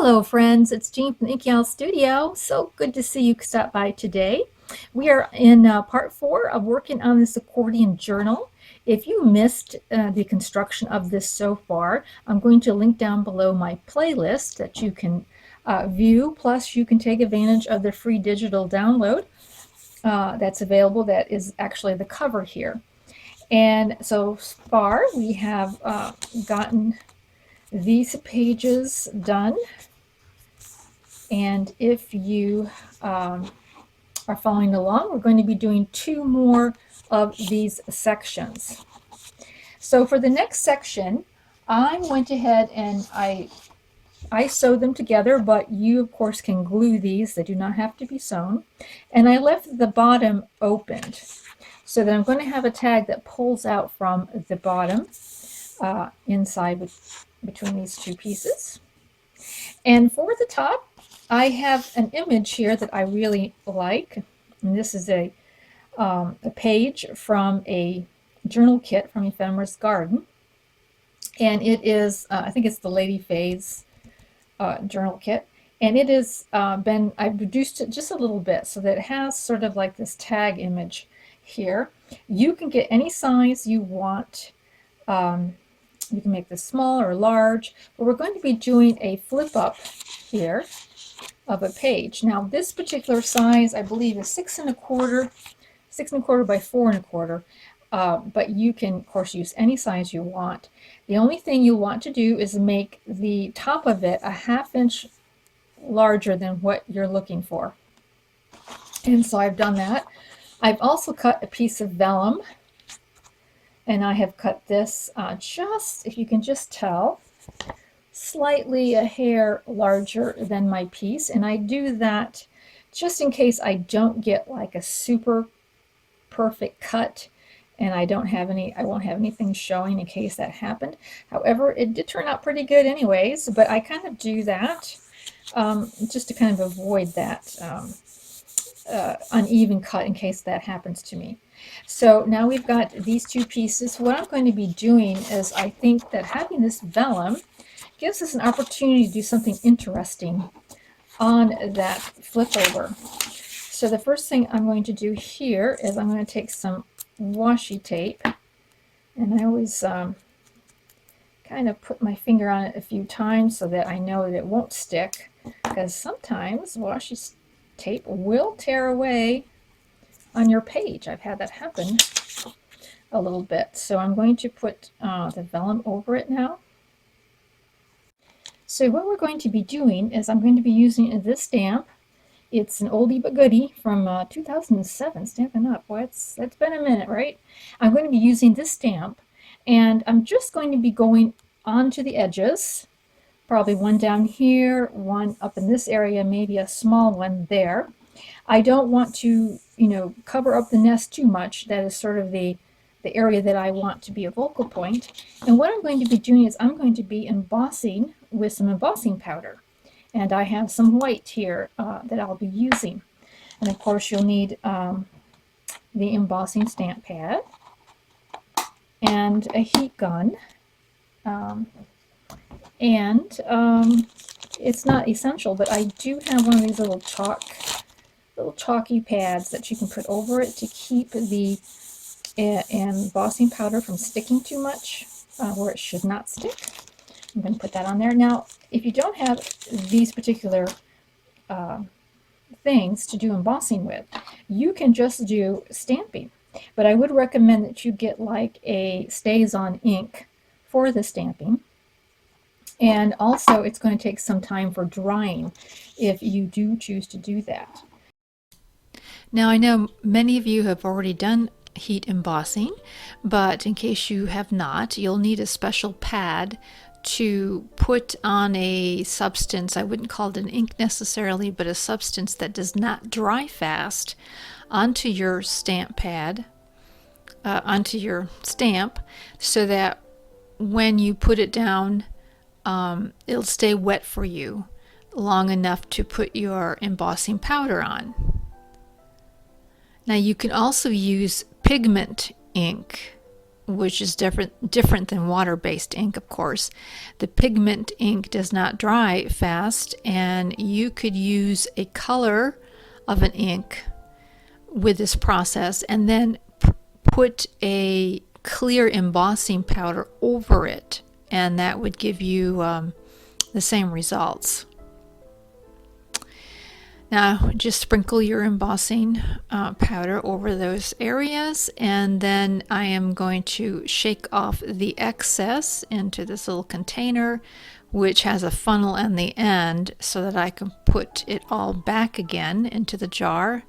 Hello friends, it's Jean from the Inky Studio. So good to see you stop by today. We are in part 4 of working on this accordion journal. If you missed the construction of this so far, I'm going to link down below my playlist that you can view, plus you can take advantage of the free digital download that's available. That is actually the cover here. And so far we have gotten these pages done. And if you are following along, we're going to be doing 2 more of these sections. So for the next section, I went ahead and I sewed them together, but you of course can glue these. They do not have to be sewn. And I left the bottom opened so that I'm going to have a tag that pulls out from the bottom inside between these 2 pieces. And for the top, I have an image here that I really like. And this is a page from a journal kit from Ephemera's Garden. And it is, I think it's the Lady Faye's journal kit. And it is I've reduced it just a little bit so that it has sort of like this tag image here. You can get any size you want. You can make this small or large, but we're going to be doing a flip up here of a page. Now this particular size I believe is 6 1/4 by 4 1/4, but you can of course use any size you want. The only thing you want to do is make the top of it a 1/2 inch larger than what you're looking for. And so I've done that. I've also cut a piece of vellum, and I have cut this just, if you can just tell, slightly a hair larger than my piece. And I do that just in case I don't get like a super perfect cut and I won't have anything showing in case that happened. However, it did turn out pretty good anyways, but I kind of do that just to kind of avoid that uneven cut in case that happens to me. So now we've got these 2 pieces. What I'm going to be doing is, I think that having this vellum gives us an opportunity to do something interesting on that flip over. So the first thing I'm going to do here is I'm going to take some washi tape, and I always kind of put my finger on it a few times so that I know that it won't stick, because sometimes washi tape will tear away on your page. I've had that happen a little bit. So I'm going to put the vellum over it now. So what we're going to be doing is I'm going to be using this stamp. It's an oldie but goodie from 2007, Stampin' Up. Well, it's been a minute, right? I'm going to be using this stamp, and I'm just going to be going onto the edges, probably one down here, one up in this area, maybe a small one there. I don't want to, cover up the nest too much. That is sort of the area that I want to be a focal point. And what I'm going to be doing is I'm going to be embossing with some embossing powder. And I have some white here that I'll be using. And of course you'll need the embossing stamp pad and a heat gun. It's not essential, but I do have one of these little chalky pads that you can put over it to keep the embossing powder from sticking too much where it should not stick. I'm going to put that on there. Now, if you don't have these particular things to do embossing with, you can just do stamping. But I would recommend that you get like a StazOn ink for the stamping. And also, it's going to take some time for drying if you do choose to do that. Now, I know many of you have already done heat embossing, but in case you have not, you'll need a special pad to put on a substance. I wouldn't call it an ink necessarily, but a substance that does not dry fast onto your stamp pad, onto your stamp, so that when you put it down, it'll stay wet for you long enough to put your embossing powder on. Now you can also use pigment ink which is different than water-based ink, of course. The pigment ink does not dry fast, and you could use a color of an ink with this process and then put a clear embossing powder over it, and that would give you the same results. Now just sprinkle your embossing powder over those areas, and then I am going to shake off the excess into this little container, which has a funnel on the end so that I can put it all back again into the jar.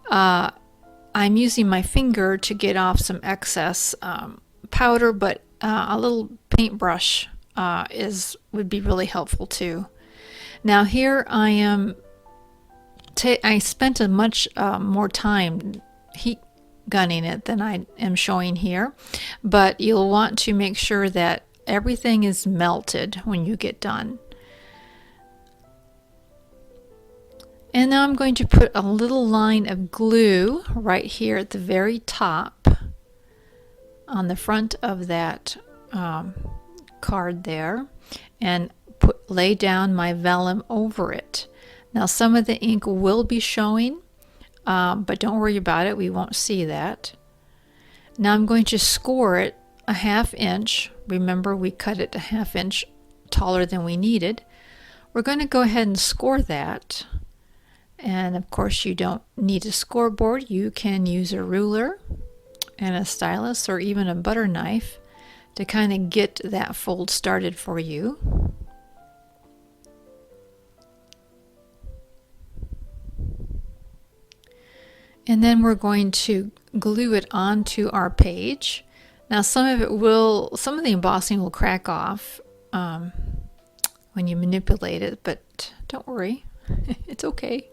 I'm using my finger to get off some excess powder, but a little paintbrush would be really helpful too. Now here I am. I spent a much more time heat gunning it than I am showing here, but you'll want to make sure that everything is melted when you get done. And now I'm going to put a little line of glue right here at the very top on the front of that card there, and lay down my vellum over it. Now some of the ink will be showing, but don't worry about it, we won't see that. Now I'm going to score it a 1/2 inch. Remember, we cut it a 1/2 inch taller than we needed. We're going to go ahead and score that. And of course you don't need a scoreboard. You can use a ruler and a stylus or even a butter knife to kind of get that fold started for you. And then we're going to glue it onto our page. Now some of the embossing will crack off when you manipulate it, but don't worry, it's okay.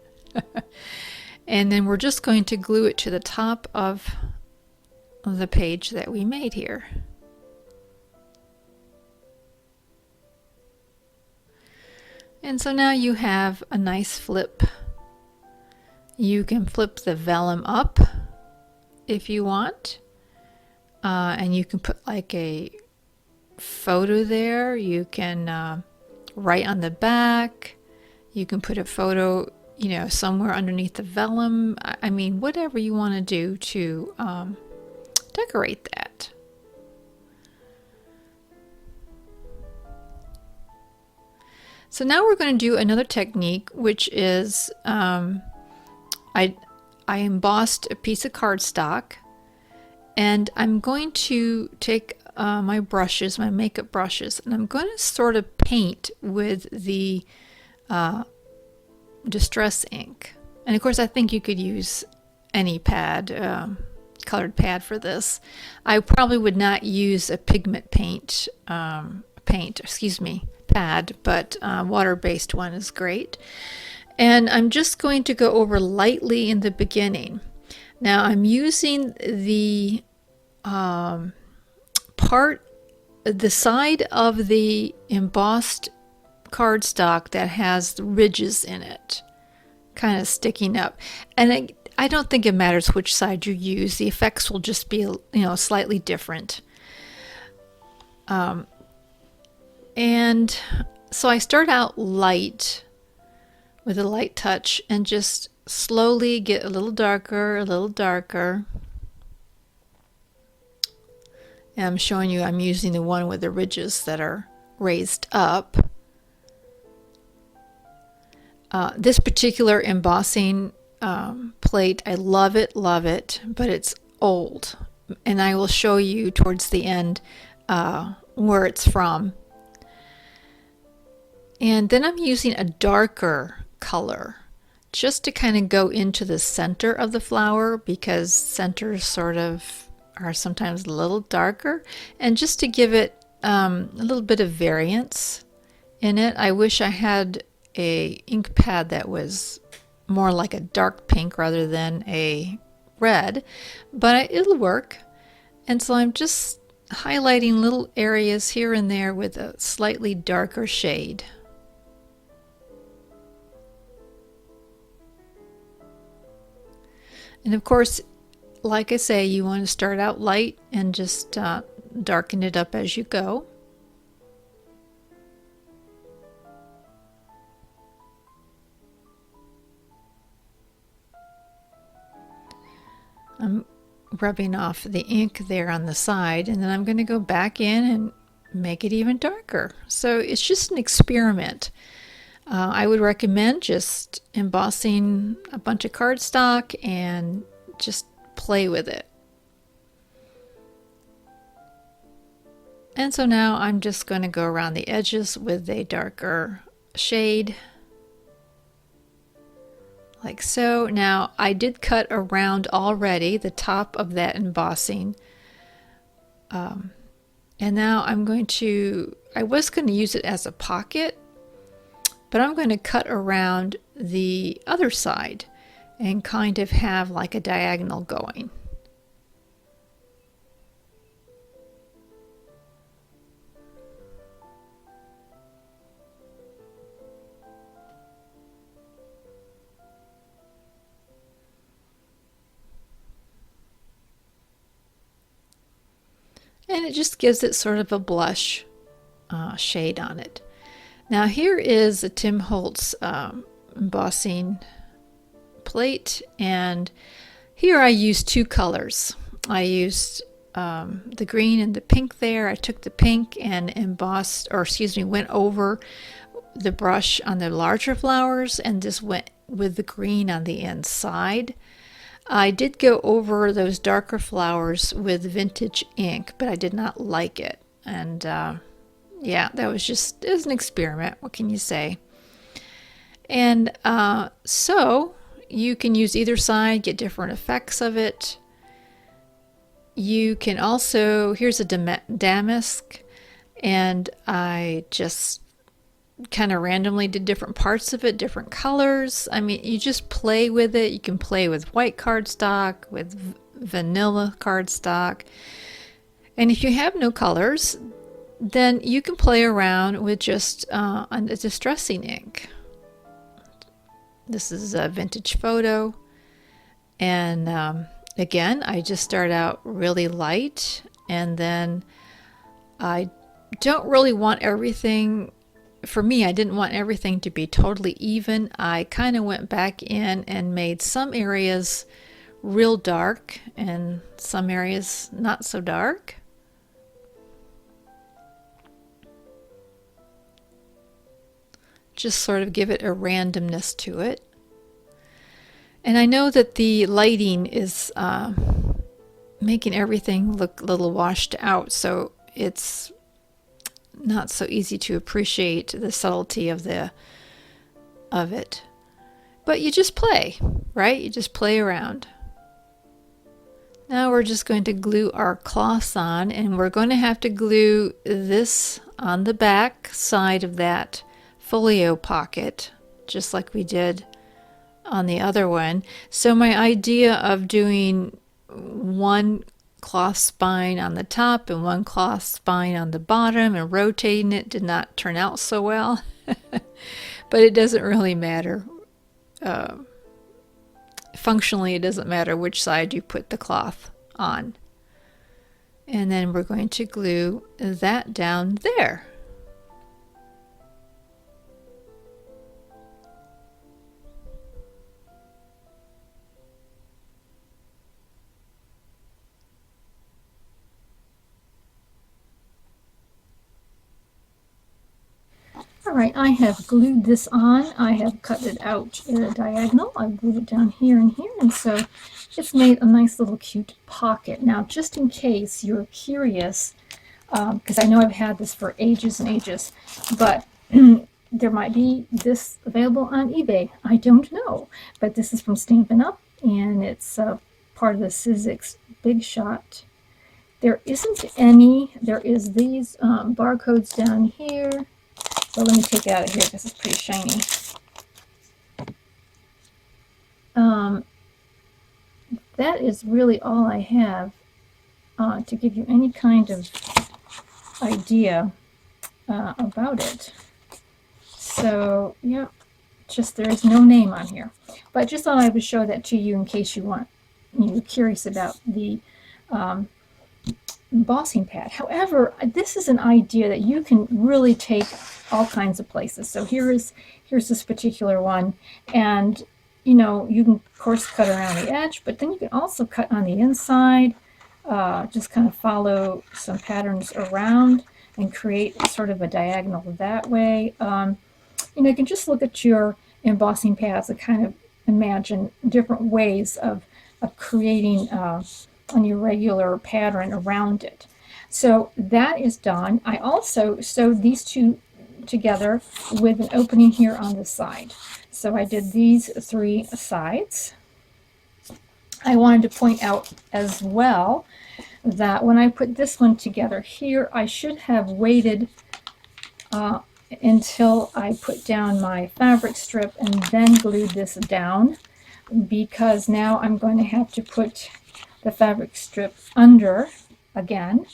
And then we're just going to glue it to the top of the page that we made here. And so now you have a nice flip. You can flip the vellum up if you want, and you can put like a photo there. You can write on the back. You can put a photo, somewhere underneath the vellum. I mean, whatever you want to do to decorate that. So now we're going to do another technique, which is I embossed a piece of cardstock, and I'm going to take my brushes, my makeup brushes, and I'm going to sort of paint with the distress ink. And of course I think you could use any pad, colored pad for this. I probably would not use a pigment pad, but water-based one is great. And I'm just going to go over lightly in the beginning. Now I'm using the the side of the embossed cardstock that has ridges in it, kind of sticking up. And I don't think it matters which side you use. The effects will just be, slightly different. And so I start out light with a light touch and just slowly get a little darker, a little darker. And I'm showing you I'm using the one with the ridges that are raised up. This particular embossing plate, I love it, but it's old. And I will show you towards the end where it's from. And then I'm using a darker color just to kind of go into the center of the flower, because centers sort of are sometimes a little darker, and just to give it a little bit of variance in it. I wish I had a ink pad that was more like a dark pink rather than a red, but it'll work. And so I'm just highlighting little areas here and there with a slightly darker shade. And of course, like I say, you want to start out light and just darken it up as you go. I'm rubbing off the ink there on the side, and then I'm going to go back in and make it even darker. So it's just an experiment. I would recommend just embossing a bunch of cardstock and just play with it. And so now I'm just going to go around the edges with a darker shade, like so. Now I did cut around already the top of that embossing. And now I was going to use it as a pocket, but I'm going to cut around the other side and kind of have like a diagonal going. And it just gives it sort of a blush shade on it. Now here is a Tim Holtz embossing plate, and here I used two colors. I used the green and the pink there. I took the pink and embossed, or excuse me, went over the brush on the larger flowers and just went with the green on the inside. I did go over those darker flowers with vintage ink, but I did not like it. And yeah, it was an experiment. What can you say? And so you can use either side, get different effects of it. You can also, here's a damask, and I just kind of randomly did different parts of it, different colors. I mean, you just play with it. You can play with white cardstock, with vanilla cardstock. And if you have no colors, then you can play around with just a distressing ink. This is a vintage photo. And again, I just start out really light, and then I don't really want everything. For me, I didn't want everything to be totally even. I kind of went back in and made some areas real dark and some areas not so dark. Just sort of give it a randomness to it. And I know that the lighting is making everything look a little washed out, so it's not so easy to appreciate the subtlety of it. But you just play, right? You just play around. Now we're just going to glue our cloths on, and we're going to have to glue this on the back side of that folio pocket, just like we did on the other one. So my idea of doing one cloth spine on the top and one cloth spine on the bottom and rotating it did not turn out so well. But it doesn't really matter. Functionally, it doesn't matter which side you put the cloth on. And then we're going to glue that down there. All right, I have glued this on. I have cut it out at a diagonal. I've glued it down here and here, and so it's made a nice little cute pocket. Now, just in case you're curious, because I know I've had this for ages and ages, but there might be this available on eBay. I don't know, but this is from Stampin' Up, and it's part of the Sizzix Big Shot. There isn't any. There is these barcodes down here. So let me take it out of here because it's pretty shiny. That is really all I have to give you any kind of idea about it. So, yeah, just there is no name on here. But I just thought I would show that to you in case you want you're curious about the embossing pad. However, this is an idea that you can really take all kinds of places. So here's this particular one, and you know, you can of course cut around the edge, but then you can also cut on the inside. Just kind of follow some patterns around and create sort of a diagonal that way. You know, you can just look at your embossing pads and kind of imagine different ways of creating an irregular pattern around it. So that is done. I also sewed these two together with an opening here on the side. So I did these 3 sides. I wanted to point out as well that when I put this one together here, I should have waited until I put down my fabric strip and then glued this down, because now I'm going to have to put the fabric strip under again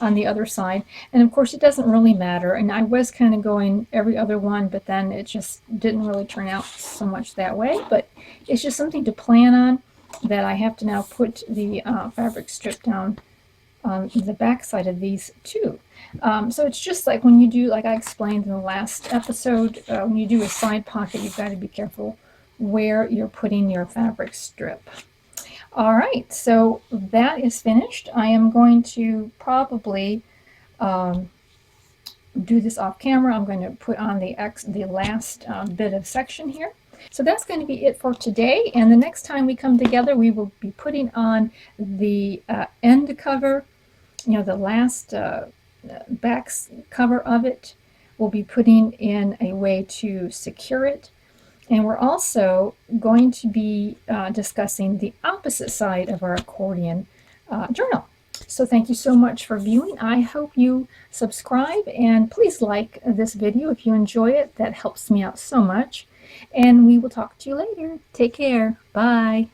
on the other side. And of course it doesn't really matter, and I was kind of going every other one, but then it just didn't really turn out so much that way. But it's just something to plan on, that I have to now put the fabric strip down on the back side of these two. So it's just like when you do, like I explained in the last episode, when you do a side pocket, you've got to be careful where you're putting your fabric strip. All right, so that is finished. I am going to probably do this off camera. I'm going to put on the last bit of section here. So that's going to be it for today, and the next time we come together, we will be putting on the end cover, you know, the last back cover of it. We'll be putting in a way to secure it, and we're also going to be discussing the opposite side of our accordion journal. So thank you so much for viewing. I hope you subscribe, and please like this video if you enjoy it. That helps me out so much. And we will talk to you later. Take care. Bye.